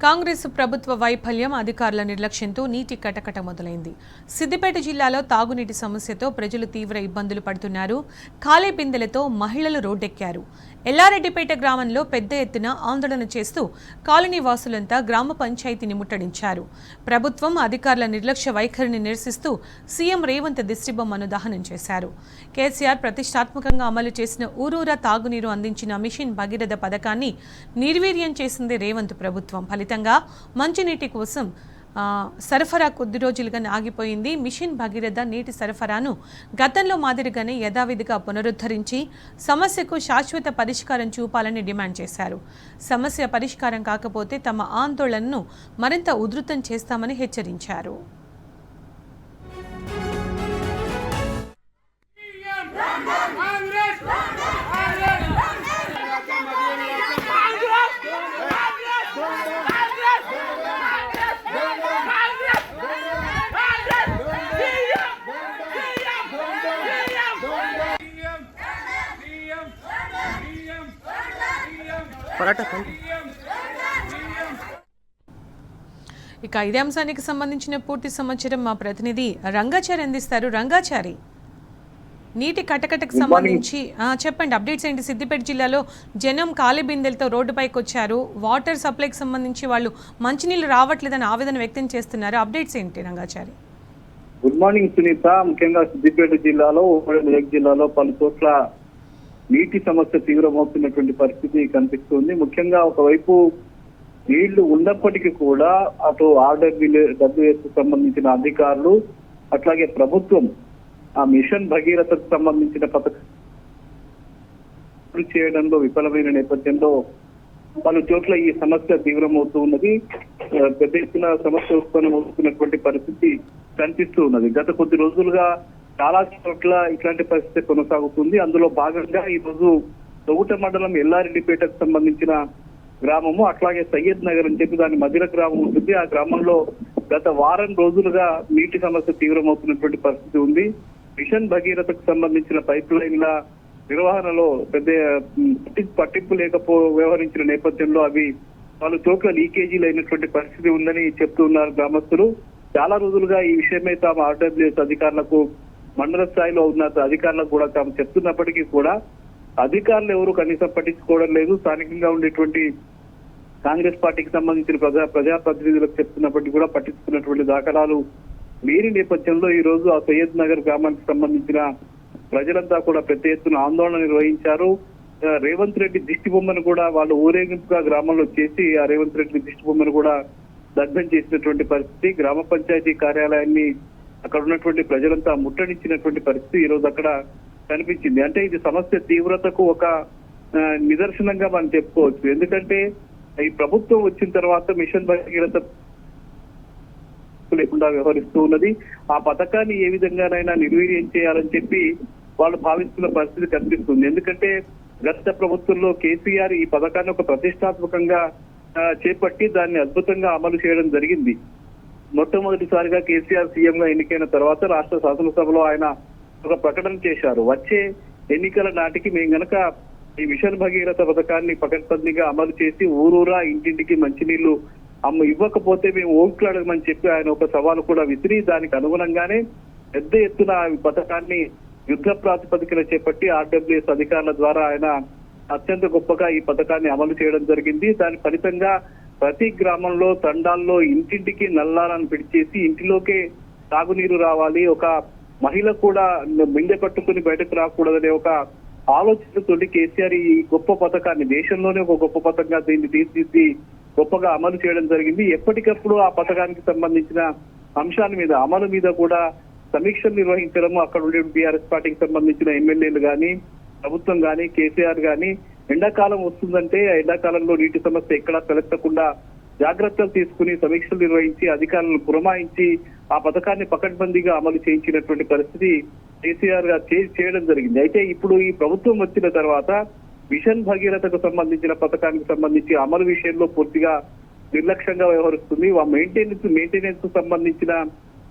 కాంగ్రెస్ ప్రభుత్వ వైఫల్యం అధికారుల నిర్లక్ష్యంతో నీటి కటకట మొదలైంది. సిద్దిపేట జిల్లాలో తాగునీటి సమస్యతో ప్రజలు తీవ్ర ఇబ్బందులు పడుతున్నారు. ఖాళీ బిందెలతో మహిళలు రోడ్డెక్కారు. ఎల్లారెడ్డిపేట గ్రామంలో పెద్ద ఎత్తున ఆందోళన చేస్తూ కాలనీ వాసులంతా గ్రామ పంచాయతీని ముట్టడించారు. ప్రభుత్వం అధికారుల నిర్లక్ష్య వైఖరిని నిరసిస్తూ సీఎం రేవంత్ దిష్టిబొమ్మను దహనం చేశారు. కేసీఆర్ ప్రతిష్టాత్మకంగా అమలు చేసిన ఊరూరా తాగునీరు అందించిన మిషన్ భగీరథ పథకాన్ని నిర్వీర్యం చేసింది రేవంత్ ప్రభుత్వం. ఫలితంగా మంచినీటి కోసం సరఫరా కొద్ది రోజులుగా ఆగిపోయింది. మిషన్ భగీరథ నీటి సరఫరాను గతంలో మాదిరిగానే యథావిధిగా పునరుద్ధరించి సమస్యకు శాశ్వత పరిష్కారం చూపాలని డిమాండ్ చేశారు. సమస్య పరిష్కారం కాకపోతే తమ ఆందోళనను మరింత ఉధృతం చేస్తామని హెచ్చరించారు. ఇక ఇదే అంశానికి సంబంధించిన పూర్తి సమాచారం మా ప్రతినిధి రంగాచారి అందిస్తారు. రంగాచారి, నీటి కటకటకు సంబంధించి చెప్పండి, అప్డేట్స్ ఏంటి? సిద్దిపేట జిల్లాలో జనం ఖాళీ బిందెలతో రోడ్డుపైకి వచ్చారు. వాటర్ సప్లైకి సంబంధించి వాళ్ళు మంచినీళ్ళు రావట్లేదని ఆవేదన వ్యక్తం చేస్తున్నారు. అప్డేట్స్ ఏంటి రంగాచారి? Good morning Sunitha. ముఖ్యంగా సిద్దిపేట జిల్లాలో మెదక్ జిల్లాలో పలు చోట్ల నీటి సమస్య తీవ్రమవుతున్నటువంటి పరిస్థితి కనిపిస్తుంది. ముఖ్యంగా ఒకవైపు నీళ్లు ఉన్నప్పటికీ కూడా అటు RWS సంబంధించిన అధికారులు అట్లాగే ప్రభుత్వం ఆ మిషన్ భగీరథకు సంబంధించిన పథకం చేయడంలో విఫలమైన నేపథ్యంలో పలు చోట్ల ఈ సమస్య తీవ్రమవుతూ ఉన్నది. పెద్ద ఎత్తున సమస్య ఉత్పన్నమవుతున్నటువంటి పరిస్థితి కనిపిస్తూ ఉన్నది. గత కొద్ది రోజులుగా చాలా చోట్ల ఇట్లాంటి పరిస్థితి కొనసాగుతుంది. అందులో భాగంగా ఈ రోజు తొగుట మండలం ఎల్లారెడ్డిపేటకు సంబంధించిన గ్రామము, అట్లాగే సయ్యద్ నగర్ అని చెప్పి దాని మధ్య గ్రామం ఉంటుంది. ఆ గ్రామంలో గత వారం రోజులుగా నీటి సమస్య తీవ్రమవుతున్నటువంటి పరిస్థితి ఉంది. మిషన్ భగీరథకు సంబంధించిన పైప్ లైన్ల నిర్వహణలో పెద్ద పట్టింపు వ్యవహరించిన నేపథ్యంలో అవి పలు చోట్ల లీకేజీలు అయినటువంటి పరిస్థితి ఉందని చెప్తున్నారు గ్రామస్తులు. చాలా రోజులుగా ఈ విషయమై తాము RWS అధికారులకు, మండల స్థాయిలో ఉన్న అధికారులకు కూడా తాము చెప్తున్నప్పటికీ కూడా అధికారులు ఎవరు కనీసం పట్టించుకోవడం లేదు. స్థానికంగా ఉండేటువంటి కాంగ్రెస్ పార్టీకి సంబంధించిన ప్రజాప్రతినిధులకు చెప్తున్నప్పటికీ కూడా పట్టించుకున్నటువంటి దాఖలాలు లేని నేపథ్యంలో ఈ రోజు ఆ సయ్యద్ నగర్ గ్రామానికి సంబంధించిన ప్రజలంతా కూడా పెద్ద ఎత్తున ఆందోళన నిర్వహించారు. రేవంత్ రెడ్డి దిష్టి బొమ్మను కూడా వాళ్ళు ఊరేగింపుగా గ్రామంలో చేసి ఆ రేవంత్ రెడ్డి దిష్టి బొమ్మను కూడా దగ్ధం చేసినటువంటి పరిస్థితి. గ్రామ పంచాయతీ కార్యాలయాన్ని అక్కడ ఉన్నటువంటి ప్రజలంతా ముట్టడించినటువంటి పరిస్థితి ఈ రోజు అక్కడ కనిపించింది. అంటే ఇది సమస్య తీవ్రతకు ఒక నిదర్శనంగా మనం చెప్పుకోవచ్చు. ఎందుకంటే ఈ ప్రభుత్వం వచ్చిన తర్వాత మిషన్ భగీరథ లేకుండా వ్యవహరిస్తూ ఉన్నది. ఆ పథకాన్ని ఏ విధంగానైనా నిర్వీర్యం చేయాలని చెప్పి వాళ్ళు భావిస్తున్న పరిస్థితి కనిపిస్తుంది. ఎందుకంటే గత ప్రభుత్వంలో కేసీఆర్ ఈ పథకాన్ని ఒక ప్రతిష్టాత్మకంగా చేపట్టి దాన్ని అద్భుతంగా అమలు చేయడం జరిగింది. మొట్టమొదటిసారిగా కేసీఆర్ సీఎం గా ఎన్నికైన తర్వాత రాష్ట్ర శాసనసభలో ఆయన ఒక ప్రకటన చేశారు. వచ్చే ఎన్నికల నాటికి మేము గనక ఈ మిషన్ భగీరథ పథకాన్ని పకడ్బందీగా అమలు చేసి ఊరూరా ఇంటింటికి మంచినీళ్లు ఇవ్వకపోతే మేము ఓట్లు అడగమని చెప్పి ఆయన ఒక సవాలు కూడా విసిరి దానికి అనుగుణంగానే పెద్ద ఎత్తున ఈ పథకాన్ని యుద్ధ ప్రాతిపదికన చేపట్టి RWS అధికారుల ద్వారా ఆయన అత్యంత గొప్పగా ఈ పథకాన్ని అమలు చేయడం జరిగింది. దాని ఫలితంగా ప్రతి గ్రామంలో తండాల్లో ఇంటింటికి నల్లాలను పిడిచేసి ఇంటిలోకే తాగునీరు రావాలి, ఒక మహిళ కూడా మిండె పట్టుకుని బయటకు రాకూడదనే ఒక ఆలోచనతోటి కేసీఆర్ ఈ గొప్ప పథకాన్ని దేశంలోనే ఒక గొప్ప పథకంగా దీన్ని తీర్చిదిద్ది గొప్పగా అమలు చేయడం జరిగింది. ఎప్పటికప్పుడు ఆ పథకానికి సంబంధించిన అంశాల మీద అమలు మీద కూడా సమీక్షలు నిర్వహించడము, అక్కడ ఉండే టీఆర్ఎస్ పార్టీకి సంబంధించిన ఎమ్మెల్యేలు కానీ, ప్రభుత్వం కానీ, కేసీఆర్ కానీ ఎండాకాలం వస్తుందంటే ఎండాకాలంలో నీటి సమస్య ఎక్కడా తలెత్తకుండా జాగ్రత్తలు తీసుకుని సమీక్షలు నిర్వహించి అధికారులను పురమాయించి ఆ పథకాన్ని పకడ్బందీగా అమలు చేయించినటువంటి పరిస్థితి కేసీఆర్ గా చేయడం జరిగింది. అయితే ఇప్పుడు ఈ ప్రభుత్వం వచ్చిన తర్వాత మిషన్ భగీరథకు సంబంధించిన పథకానికి సంబంధించి అమలు విషయంలో పూర్తిగా నిర్లక్ష్యంగా వ్యవహరిస్తుంది. మెయింటెనెన్స్ కు సంబంధించిన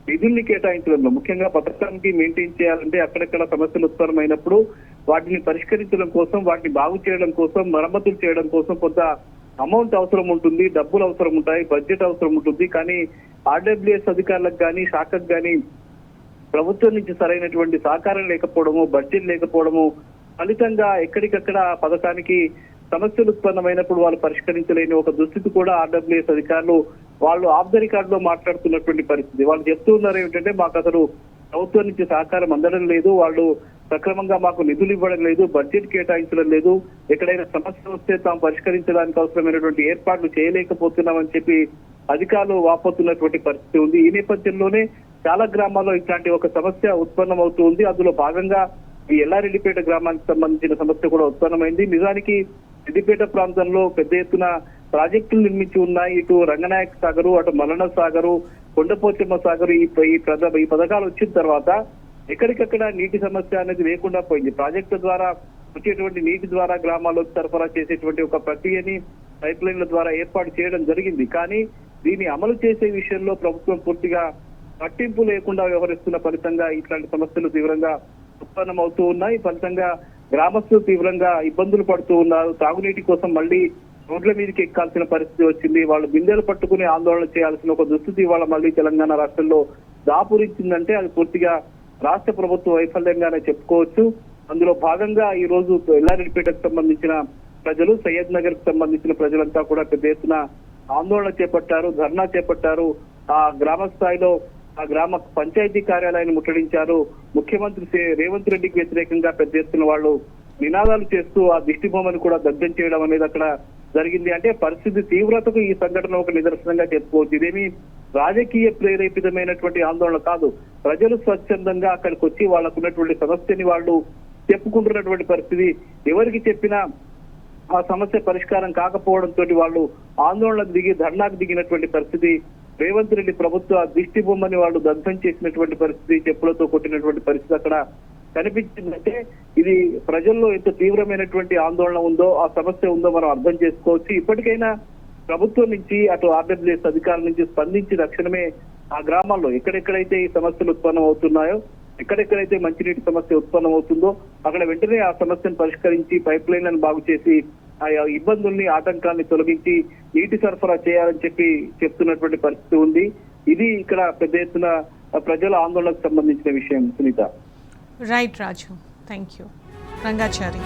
నిధుల్ని కేటాయించడంలో ముఖ్యంగా పథకానికి మెయింటైన్ చేయాలంటే అక్కడక్కడ సమస్యలు ఉత్పన్నమైనప్పుడు వాటిని పరిష్కరించడం కోసం, వాటిని బాగు చేయడం కోసం, మరమ్మతులు చేయడం కోసం కొంత అమౌంట్ అవసరం ఉంటుంది, డబ్బులు అవసరం ఉంటాయి, బడ్జెట్ అవసరం ఉంటుంది. కానీ ఆర్డబ్ల్యూఎస్ అధికారులకు కానీ శాఖకు కానీ ప్రభుత్వం నుంచి సరైనటువంటి సహకారం లేకపోవడము, బడ్జెట్ లేకపోవడము ఫలితంగా ఎక్కడికక్కడ ఆ పథకానికి సమస్యలు ఉత్పన్నమైనప్పుడు వాళ్ళు పరిష్కరించలేని ఒక దుస్థితి కూడా ఆర్డబ్ల్యూఎస్ అధికారులు వాళ్ళు ఆఫ్ ద రికార్డ్ లో మాట్లాడుతున్నటువంటి పరిస్థితి. వాళ్ళు చెప్తూ ఉన్నారు ఏమిటంటే మాకు అసలు ప్రభుత్వం నుంచి సహకారం అందడం లేదు, వాళ్ళు సక్రమంగా మాకు నిధులు ఇవ్వడం లేదు, బడ్జెట్ కేటాయించడం లేదు, ఎక్కడైనా సమస్య వస్తే తాము పరిష్కరించడానికి అవసరమైనటువంటి ఏర్పాట్లు చేయలేకపోతున్నామని చెప్పి అధికారులు వాపోతున్నటువంటి పరిస్థితి ఉంది. ఈ నేపథ్యంలోనే చాలా గ్రామాల్లో ఇట్లాంటి ఒక సమస్య ఉత్పన్నం అవుతూ ఉంది. అందులో భాగంగా ఈ ఎల్లారెడ్డిపేట గ్రామానికి సంబంధించిన సమస్య కూడా ఉత్పన్నమైంది. నిజానికి సిద్దిపేట ప్రాంతంలో పెద్ద ఎత్తున ప్రాజెక్టులు నిర్మించి ఉన్నాయి. ఇటు రంగనాయక సాగరు, అటు మలన సాగరు, కొండపోచమ్మ సాగరు ఈ పథకాలు వచ్చిన తర్వాత ఎక్కడికక్కడ నీటి సమస్య అనేది లేకుండా పోయింది. ప్రాజెక్టుల ద్వారా వచ్చేటువంటి నీటి ద్వారా గ్రామాల్లోకి సరఫరా చేసేటువంటి ఒక ప్రక్రియని పైప్ లైన్ల ద్వారా ఏర్పాటు చేయడం జరిగింది. కానీ దీన్ని అమలు చేసే విషయంలో ప్రభుత్వం పూర్తిగా పట్టింపు లేకుండా వ్యవహరిస్తున్న ఫలితంగా ఇట్లాంటి సమస్యలు తీవ్రంగా ఉత్పన్నం అవుతూ ఉన్నాయి. ఫలితంగా గ్రామస్తులు తీవ్రంగా ఇబ్బందులు పడుతూ ఉన్నారు. తాగునీటి కోసం మళ్ళీ రోడ్ల మీదకి ఎక్కాల్సిన పరిస్థితి వచ్చింది. వాళ్ళు బిందెలు పట్టుకుని ఆందోళన చేయాల్సిన ఒక దుస్థితి వాళ్ళ మళ్ళీ తెలంగాణ రాష్ట్రంలో దాపురించిందంటే అది పూర్తిగా రాష్ట్ర ప్రభుత్వ వైఫల్యంగానే చెప్పుకోవచ్చు. అందులో భాగంగా ఈ రోజు ఎల్లారెడ్డిపేటకు సంబంధించిన ప్రజలు, సయ్యద్ నగర్ కు సంబంధించిన ప్రజలంతా కూడా పెద్ద ఎత్తున ఆందోళన చేపట్టారు, ధర్నా చేపట్టారు. ఆ గ్రామ స్థాయిలో ఆ గ్రామ పంచాయతీ కార్యాలయాన్ని ముట్టడించారు. ముఖ్యమంత్రి రేవంత్ రెడ్డికి వ్యతిరేకంగా పెద్ద ఎత్తున వాళ్ళు నినాదాలు చేస్తూ ఆ దిష్టి బొమ్మను కూడా దగ్ధం చేయడం అనేది అక్కడ జరిగింది. అంటే పరిస్థితి తీవ్రతకు ఈ సంఘటన ఒక నిదర్శనంగా చెప్పుకోవచ్చు. ఇదేమి రాజకీయ ప్రేరేపితమైనటువంటి ఆందోళన కాదు. ప్రజలు స్వచ్ఛందంగా అక్కడికి వచ్చి వాళ్ళకు ఉన్నటువంటి సమస్యని వాళ్ళు చెప్పుకుంటున్నటువంటి పరిస్థితి. ఎవరికి చెప్పినా ఆ సమస్య పరిష్కారం కాకపోవడంతో వాళ్ళు ఆందోళనకు దిగి ధర్నాకు దిగినటువంటి పరిస్థితి. రేవంత్ రెడ్డి ప్రభుత్వ దిష్టి బొమ్మని వాళ్ళు దగ్ధం చేసినటువంటి పరిస్థితి, చెప్పులతో కొట్టినటువంటి పరిస్థితి అక్కడ కనిపించిందంటే ఇది ప్రజల్లో ఎంత తీవ్రమైనటువంటి ఆందోళన ఉందో, ఆ సమస్య ఉందో మనం అర్థం చేసుకోవచ్చు. ఇప్పటికైనా ప్రభుత్వం నుంచి అటు ఆర్డబ్ల్యూఎస్ అధికారుల నుంచి స్పందించి తక్షణమే ఆ గ్రామాల్లో ఎక్కడెక్కడైతే ఈ సమస్యలు ఉత్పన్నం అవుతున్నాయో, ఎక్కడెక్కడైతే మంచినీటి సమస్య ఉత్పన్నం అవుతుందో అక్కడ వెంటనే ఆ సమస్యను పరిష్కరించి పైప్ లైన్లను బాగు చేసి ఆ ఇబ్బందుల్ని, ఆటంకాన్ని తొలగించి నీటి సరఫరా చేయాలని చెప్పి చెప్తున్నటువంటి పరిస్థితి ఉంది. ఇది ఇక్కడ పెద్ద ఎత్తున ప్రజల ఆందోళనకు సంబంధించిన విషయం. Sunitha. Right Raju, thank you. Rangachari.